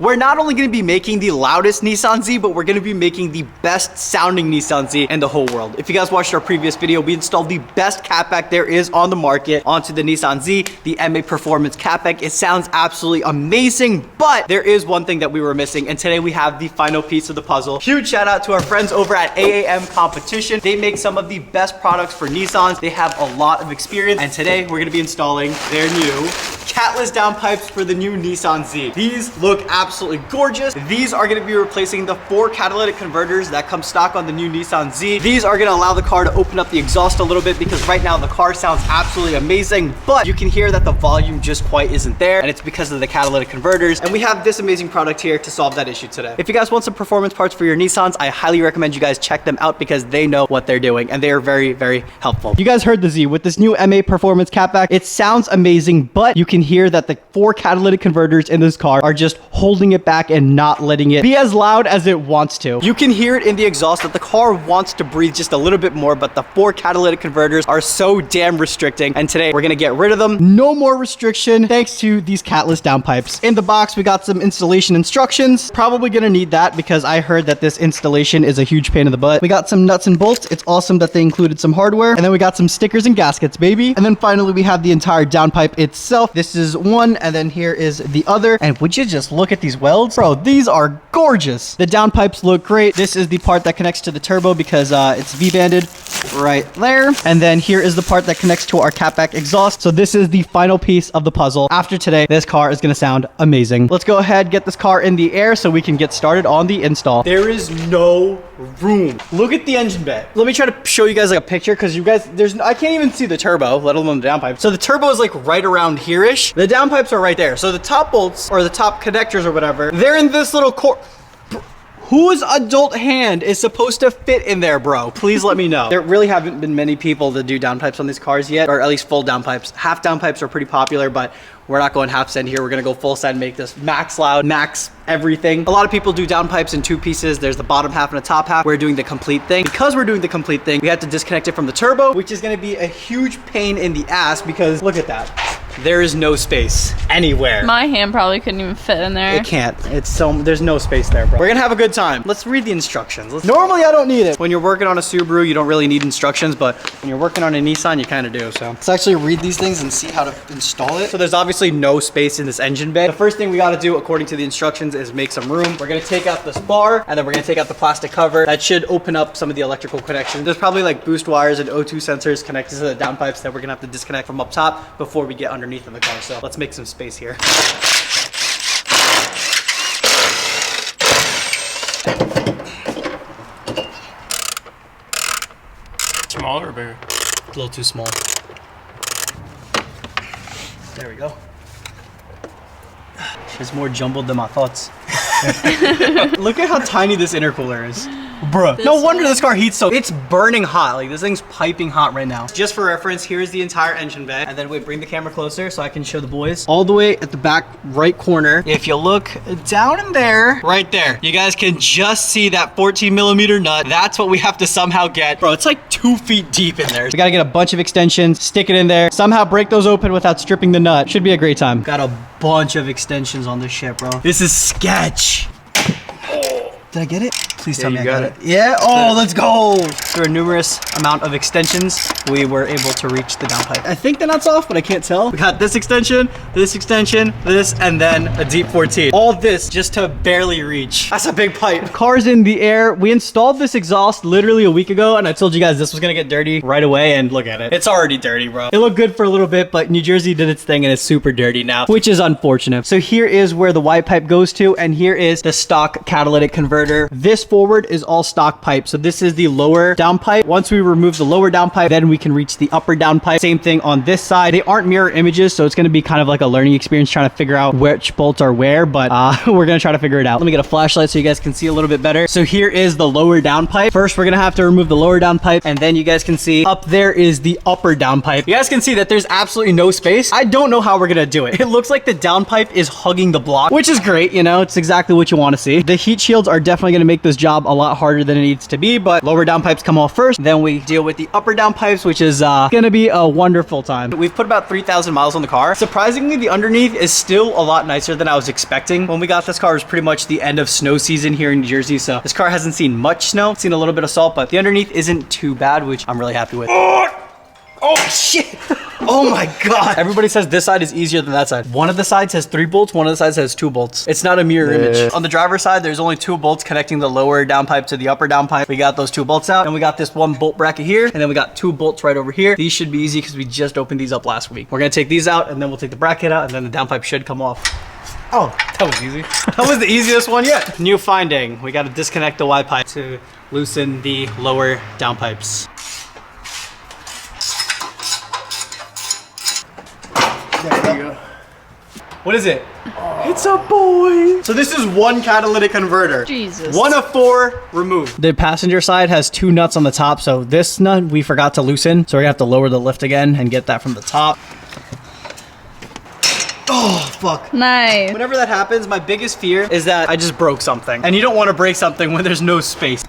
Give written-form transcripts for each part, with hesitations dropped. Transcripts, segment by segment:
We're not only gonna be making the loudest Nissan Z, but we're gonna be making the best sounding Nissan Z in the whole world. If you guys watched our previous video, we installed the best catback there is on the market onto the Nissan Z, the MA Performance catback. It sounds absolutely amazing, but there is one thing that we were missing, and today we have the final piece of the puzzle. Huge shout out to our friends over at AAM Competition. They make some of the best products for Nissans. They have a lot of experience, and today we're gonna be installing their new catless downpipes for the new Nissan Z. These look absolutely gorgeous. These are gonna be replacing the 4 catalytic converters that come stock on the new Nissan Z. These are gonna allow the car to open up the exhaust a little bit because right now the car sounds absolutely amazing, but you can hear that the volume just quite isn't there, and it's because of the catalytic converters. And we have this amazing product here to solve that issue today. If you guys want some performance parts for your Nissans, I highly recommend you guys check them out because they know what they're doing and they are very, very helpful. You guys heard the Z with this new MA Performance catback. It sounds amazing, but you can hear that the 4 catalytic converters in this car are just holding it back and not letting it be as loud as it wants to. You can hear it in the exhaust that the car wants to breathe just a little bit more, but the 4 catalytic converters are so damn restricting, and today we're gonna get rid of them. No more restriction thanks to these catless downpipes. In the box, we got some installation instructions. Probably gonna need that because I heard that this installation is a huge pain in the butt. We got some nuts and bolts. It's awesome that they included some hardware, and then we got some stickers and gaskets, baby. And then finally, we have the entire downpipe itself. This is one, and then here is the other. And would you just look at these welds? Bro, these are gorgeous. The downpipes look great. This is the part that connects to the turbo because it's V-banded right there. And then here is the part that connects to our catback exhaust. So this is the final piece of the puzzle. After today, this car is gonna sound amazing. Let's go ahead, get this car in the air so we can get started on the install. There is no room. Look at the engine bay. Let me try to show you guys like a picture because you guys, I can't even see the turbo, let alone the downpipe. So the turbo is like right around here-ish. The downpipes are right there. So the top bolts or the top connectors or whatever, they're in this little Whose adult hand is supposed to fit in there, bro? Please let me know. There really haven't been many people that do downpipes on these cars yet, or at least full downpipes. Half downpipes are pretty popular, but we're not going half send here. We're gonna go full send, make this max loud, max everything. A lot of people do downpipes in 2 pieces. There's the bottom half and the top half. We're doing the complete thing. Because we're doing the complete thing, we have to disconnect it from the turbo, which is gonna be a huge pain in the ass because look at that. There is no space anywhere. My hand probably couldn't even fit in there. It can't. There's no space there, bro. We're gonna have a good time. Let's read the instructions. Normally, I don't need it. When you're working on a Subaru, you don't really need instructions, but when you're working on a Nissan, you kind of do, so. Let's actually read these things and see how to install it. So there's obviously no space in this engine bay. The first thing we gotta do, according to the instructions, is make some room. We're gonna take out this bar, and then we're gonna take out the plastic cover. That should open up some of the electrical connections. There's probably like boost wires and O2 sensors connected to the downpipes that we're gonna have to disconnect from up top before we get underneath in the car. So let's make some space here. Smaller or bigger? A little too small. There we go. It's more jumbled than my thoughts. Look at how tiny this intercooler is. Bruh. No wonder this car heats so. It's burning hot. Like this thing's piping hot right now. Just for reference, here's the entire engine bay. And then we bring the camera closer so I can show the boys. All the way at the back right corner. If you look down in there, right there, you guys can just see that 14mm nut. That's what we have to somehow get. Bro, it's like 2 feet deep in there. We gotta get a bunch of extensions, stick it in there, somehow break those open without stripping the nut. Should be a great time. Got a bunch of extensions on this shit, bro. This is sketch. Did I get it? Please tell me I got it. Yeah? Oh, let's go. Through a numerous amount of extensions, we were able to reach the downpipe. I think the nut's off, but I can't tell. We got this extension, this, and then a deep 14. All this just to barely reach. That's a big pipe. Car's in the air. We installed this exhaust literally a week ago, and I told you guys this was gonna get dirty right away, and look at it. It's already dirty, bro. It looked good for a little bit, but New Jersey did its thing, and it's super dirty now, which is unfortunate. So here is where the white pipe goes to, and here is the stock catalytic converter. This forward is all stock pipe. So this is the lower downpipe. Once we remove the lower downpipe, then we can reach the upper downpipe. Same thing on this side. They aren't mirror images, so it's going to be kind of like a learning experience trying to figure out which bolts are where, but we're going to try to figure it out. Let me get a flashlight so you guys can see a little bit better. So here is the lower downpipe. First, we're going to have to remove the lower downpipe, and then you guys can see up there is the upper downpipe. You guys can see that there's absolutely no space. I don't know how we're going to do it. It looks like the downpipe is hugging the block, which is great. You know, it's exactly what you want to see. The heat shields are definitely gonna make this job a lot harder than it needs to be, but lower downpipes come off first. Then we deal with the upper downpipes, which is gonna be a wonderful time. We've put about 3,000 miles on the car. Surprisingly, the underneath is still a lot nicer than I was expecting. When we got this car, it was pretty much the end of snow season here in New Jersey, so this car hasn't seen much snow. It's seen a little bit of salt, but the underneath isn't too bad, which I'm really happy with. Oh shit! Oh my god! Everybody says this side is easier than that side. One of the sides has 3 bolts, one of the sides has 2 bolts. It's not a mirror image. On the driver's side, there's only 2 bolts connecting the lower downpipe to the upper downpipe. We got those 2 bolts out, and we got this 1 bolt bracket here, and then we got 2 bolts right over here. These should be easy because we just opened these up last week. We're gonna take these out, and then we'll take the bracket out, and then the downpipe should come off. Oh, that was easy. That was the easiest one yet. New finding. We gotta disconnect the Y pipe to loosen the lower downpipes. There you go. What is it? Oh. It's a boy. So this is 1 catalytic converter. Jesus. 1 of 4 removed. The passenger side has 2 nuts on the top. So this nut we forgot to loosen. So we're gonna have to lower the lift again and get that from the top. Oh, fuck. Nice. Whenever that happens, my biggest fear is that I just broke something. And you don't want to break something when there's no space.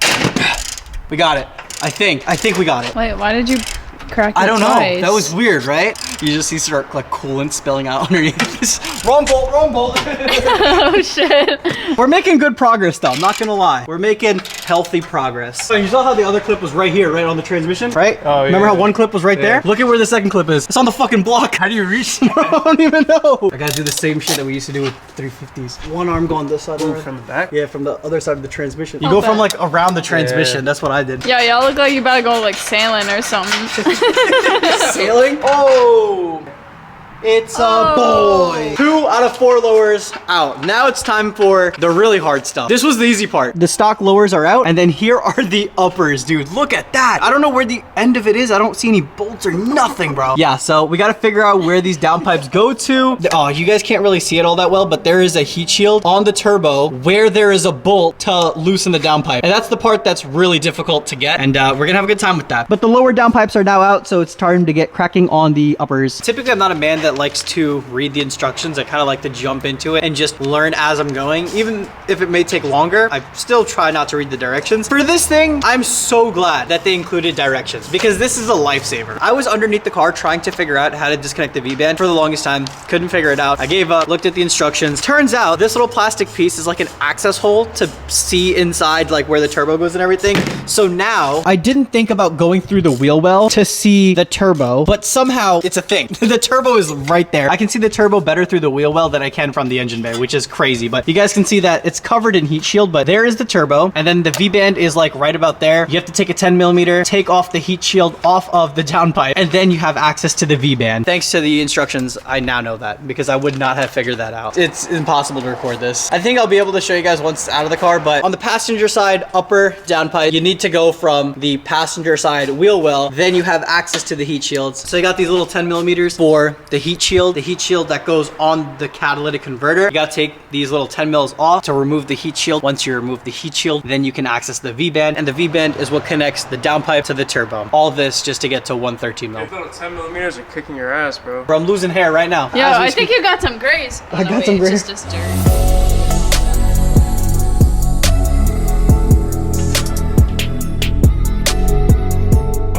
We got it. I think we got it. Wait, why did you crack it I don't twice? know. That was weird, right? You just see start like coolant spilling out underneath. Wrong bolt, wrong bolt. Oh shit. We're making good progress though, I'm not gonna lie. We're making healthy progress. So you saw how the other clip was right here, right on the transmission, right? Oh, yeah. Remember how 1 clip was right there? Look at where the 2nd clip is. It's on the fucking block. How do you reach? I don't even know. I gotta do the same shit that we used to do with 350s. 1 arm going this side. Ooh, from the back? Yeah, from the other side of the transmission. You go from like around the transmission. Yeah. That's what I did. Yeah, y'all look like you better go like sailing or something. Sailing? Oh! It's a boy. 2 out of 4 lowers out. Now it's time for the really hard stuff. This was the easy part. The stock lowers are out, and then here are the uppers, dude. Look at that. I don't know where the end of it is. I don't see any bolts or nothing, bro. Yeah, so we gotta figure out where these downpipes go to. Oh, you guys can't really see it all that well, but there is a heat shield on the turbo where there is a bolt to loosen the downpipe. And that's the part that's really difficult to get, and we're gonna have a good time with that. But the lower downpipes are now out, so it's time to get cracking on the uppers. Typically, I'm not a man that likes to read the instructions. I kind of like to jump into it and just learn as I'm going. Even if it may take longer, I still try not to read the directions. For this thing, I'm so glad that they included directions because this is a lifesaver. I was underneath the car trying to figure out how to disconnect the V-band for the longest time. Couldn't figure it out. I gave up, looked at the instructions. Turns out this little plastic piece is like an access hole to see inside like where the turbo goes and everything. So now I didn't think about going through the wheel well to see the turbo, but somehow it's a thing. The turbo is right there. I can see the turbo better through the wheel well than I can from the engine bay, which is crazy. But you guys can see that it's covered in heat shield, but there is the turbo. And then the V-band is like right about there. You have to take a 10mm, take off the heat shield off of the downpipe, and then you have access to the V-band. Thanks to the instructions, I now know that because I would not have figured that out. It's impossible to record this. I think I'll be able to show you guys once it's out of the car, but on the passenger side, upper downpipe, you need to go from the passenger side wheel well, then you have access to the heat shields. So you got these little 10mm for the heat shield that goes on the catalytic converter. You gotta take these little 10 mils off to remove the heat shield. Once you remove the heat shield, then you can access the V-band, and the V-band is what connects the downpipe to the turbo. All this just to get to 113 mil. Those little 10mm are kicking your ass, bro. Bro, I'm losing hair right now. Yo, I think you got some grays. I got some grays. It's just dirt.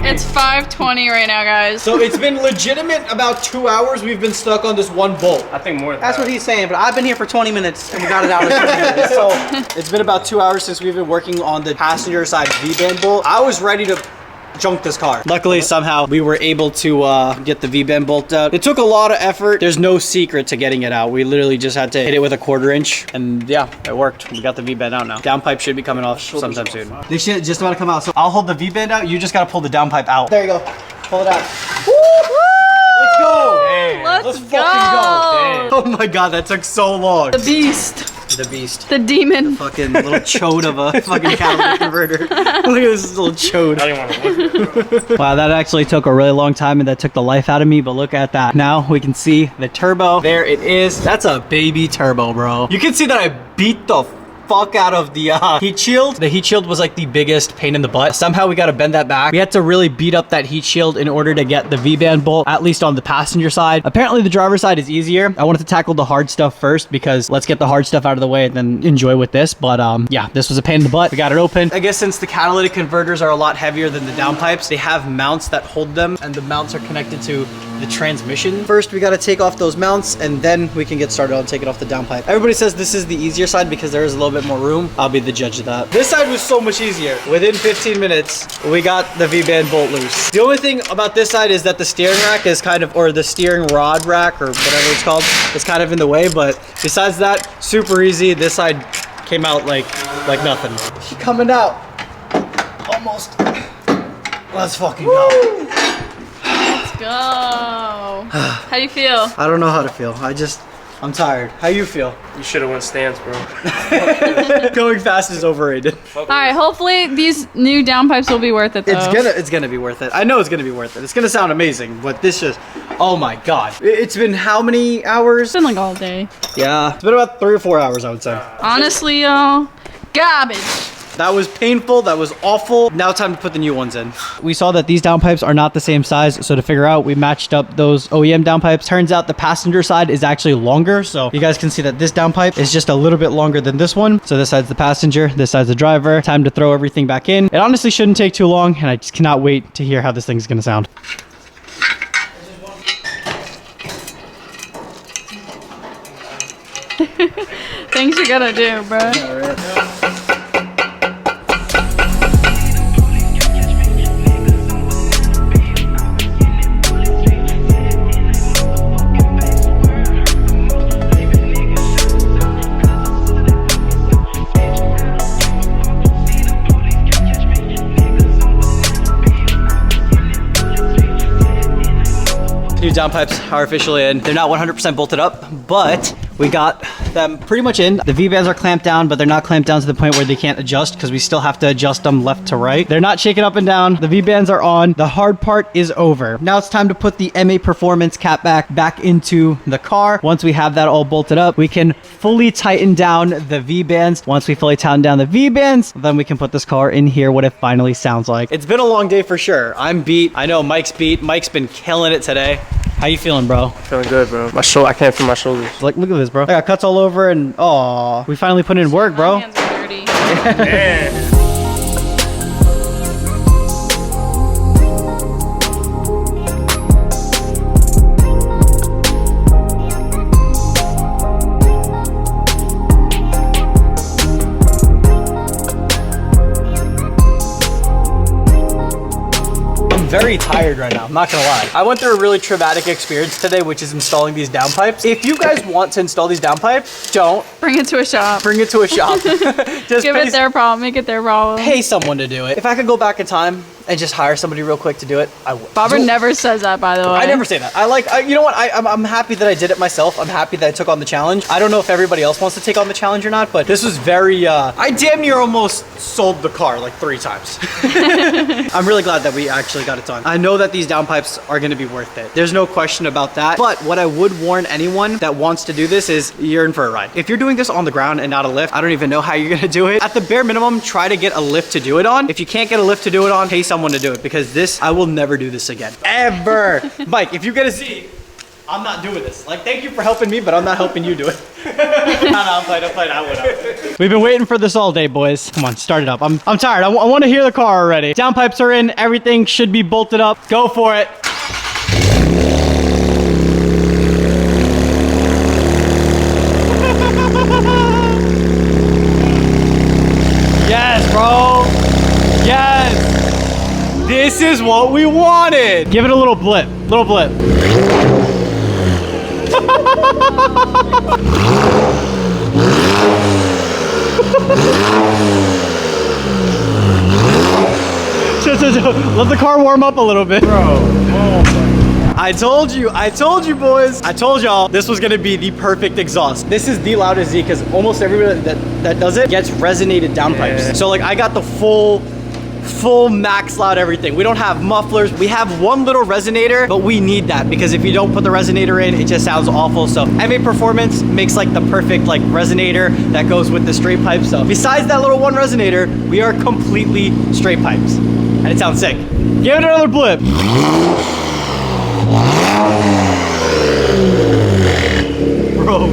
It's 5:20 right now, guys. So it's been legitimate about 2 hours we've been stuck on this 1 bolt. I think more than That's that. what he's saying, but I've been here for 20 minutes and we got it out in 20 minutes. So it's been about 2 hours since we've been working on the passenger side V-band bolt. I was ready to junk this car. Luckily, somehow we were able to get the V-band bolt out. It took a lot of effort. There's no secret to getting it out. We literally just had to hit it with a 1/4 inch, and yeah, it worked. We got the V-band out now. Downpipe should be coming off sometime soon. This shit just about to come out. So I'll hold the V-band out. You just gotta pull the downpipe out. There you go. Pull it out. Woo! Let's go. Damn. Let's fucking go. Oh my god, that took so long. The beast. The beast. The demon. Fucking little chode of a fucking catalytic converter. Look at this little chode. I didn't want to look at it. Wow, that actually took a really long time and that took the life out of me, but look at that. Now we can see the turbo. There it is. That's a baby turbo, bro. You can see that I beat the fuck out of the heat shield. The heat shield was like the biggest pain in the butt. Somehow we got to bend that back. We had to really beat up that heat shield in order to get the V-band bolt, at least on the passenger side. Apparently the driver's side is easier. I wanted to tackle the hard stuff first because let's get the hard stuff out of the way and then enjoy with this. But yeah, this was a pain in the butt. We got it open. I guess since the catalytic converters are a lot heavier than the downpipes, they have mounts that hold them, and the mounts are connected to the transmission. First, we got to take off those mounts, and then we can get started on taking off the downpipe. Everybody says this is the easier side because there is a little bit more room. I'll be the judge of that. This side was so much easier. Within 15 minutes, we got the V-band bolt loose. The only thing about this side is that the steering rack is kind of, or the steering rod rack, or whatever it's called, is kind of in the way. But besides that, super easy. This side came out like nothing. She coming out. Almost. Let's fucking go. Let's go. How do you feel? I don't know how to feel. I'm tired. How you feel? You should have went stands, bro. Going fast is overrated. All right, hopefully these new downpipes will be worth it though. It's gonna be worth it. I know it's gonna be worth it. It's gonna sound amazing, but this just, oh my God. It's been how many hours? It's been like all day. Yeah, it's been about 3 or 4 hours, I would say. Honestly, y'all, garbage. That was painful, that was awful. Now time to put the new ones in. We saw that these downpipes are not the same size, so to figure out, we matched up those OEM downpipes. Turns out the passenger side is actually longer, so you guys can see that this downpipe is just a little bit longer than this one. So this side's the passenger, this side's the driver. Time to throw everything back in. It honestly shouldn't take too long, and I just cannot wait to hear how this thing's gonna sound. Things you gotta do, bro. New downpipes are officially in. They're not 100% bolted up, but we got them pretty much in. The V-bands are clamped down, but they're not clamped down to the point where they can't adjust because we still have to adjust them left to right. They're not shaking up and down. The V-bands are on. The hard part is over. Now it's time to put the MA Performance catback back into the car. Once we have that all bolted up, we can fully tighten down the V-bands. Once we fully tighten down the V-bands, then we can put this car in here what it finally sounds like. It's been a long day for sure. I'm beat. I know Mike's beat. Mike's been killing it today. How you feeling, bro? Feeling good, bro. I can't feel my shoulders. Like, look at this, bro. I got cuts all over, and oh, we finally put in work, bro. My hands are dirty. Yeah. Very tired right now, I'm not gonna lie. I went through a really traumatic experience today, which is installing these downpipes. If you guys want to install these downpipes, don't. Bring it to a shop. Bring it to a shop. Just Give it their problem. Make it their problem. pay someone to do it. If I could go back in time and just hire somebody real quick to do it, I would. Bobber never says that, by the way. I never say that. You know what? I'm happy that I did it myself. I'm happy that I took on the challenge. I don't know if everybody else wants to take on the challenge or not, but this was very, I damn near almost sold the car like 3 times. I'm really glad that we actually got it done. I know that these downpipes are gonna be worth it. There's no question about that. But what I would warn anyone that wants to do this is you're in for a ride. If you're doing this on the ground and not a lift, I don't even know how you're gonna do it. At the bare minimum, try to get a lift to do it on. If you can't get a lift to do it on, pay someone to do it, because I will never do this again. Ever. Mike, if you get a Z, I'm not doing this. Like, thank you for helping me, but I'm not helping you do it. No, I'm playing. I would. We've been waiting for this all day, boys. Come on, start it up. I'm tired. I want to hear the car already. Downpipes are in. Everything should be bolted up. Go for it. Yes, bro. Yes. This is what we wanted. Give it a little blip. Little blip. Let the car warm up a little bit. Bro, oh my. I told you boys. I told y'all this was gonna be the perfect exhaust. This is the loudest Z because almost everybody that does it gets resonated downpipes. Yeah. So like I got the full full max loud everything. We don't have mufflers. We have one little resonator, but we need that because if you don't put the resonator in, it just sounds awful. So MA Performance makes like the perfect like resonator that goes with the straight pipe. So besides that little one resonator, we are completely straight pipes. And it sounds sick. Give it another blip. Bro,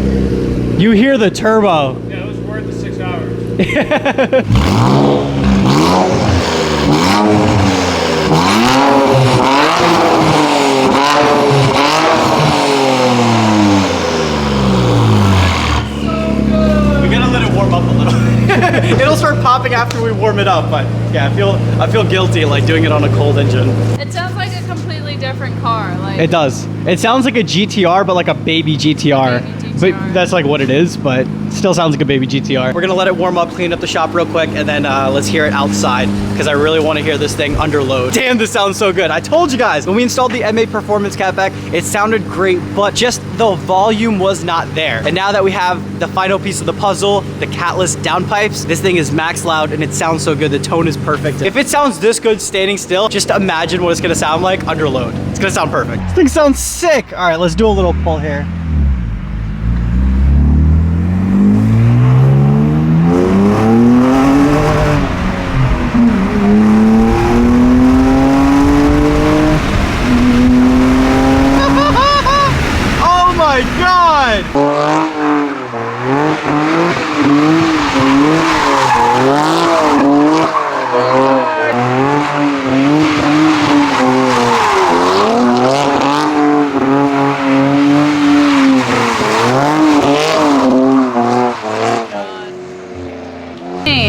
you hear the turbo. Yeah, it was worth the 6 hours. We gotta let it warm up a little. It'll start popping after we warm it up, but yeah, I feel guilty like doing it on a cold engine. It sounds like a completely different car. Like It does. It sounds like a GTR, but like a baby GTR. Baby GTR. But that's like what it is, but still sounds like a baby GTR. We're gonna let it warm up, clean up the shop real quick, and then let's hear it outside because I really want to hear this thing under load. Damn, this sounds so good. I told you guys, when we installed the MA Performance catback, it sounded great, but just the volume was not there. And now that we have the final piece of the puzzle, the catless downpipes, this thing is max loud and it sounds so good. The tone is perfect. If it sounds this good standing still, just imagine what it's gonna sound like under load. It's gonna sound perfect. This thing sounds sick. All right, let's do a little pull here. Oh my God!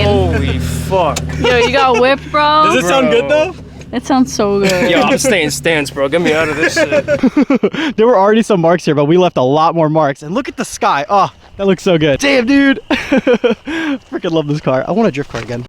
Holy fuck. Yo, you got whipped, bro. Does it sound good though? It sounds so good. Yo, I'm staying stance, bro. Get me out of this shit. There were already some marks here, but we left a lot more marks. And look at the sky. Oh, that looks so good. Damn, dude. Freaking love this car. I want a drift car again.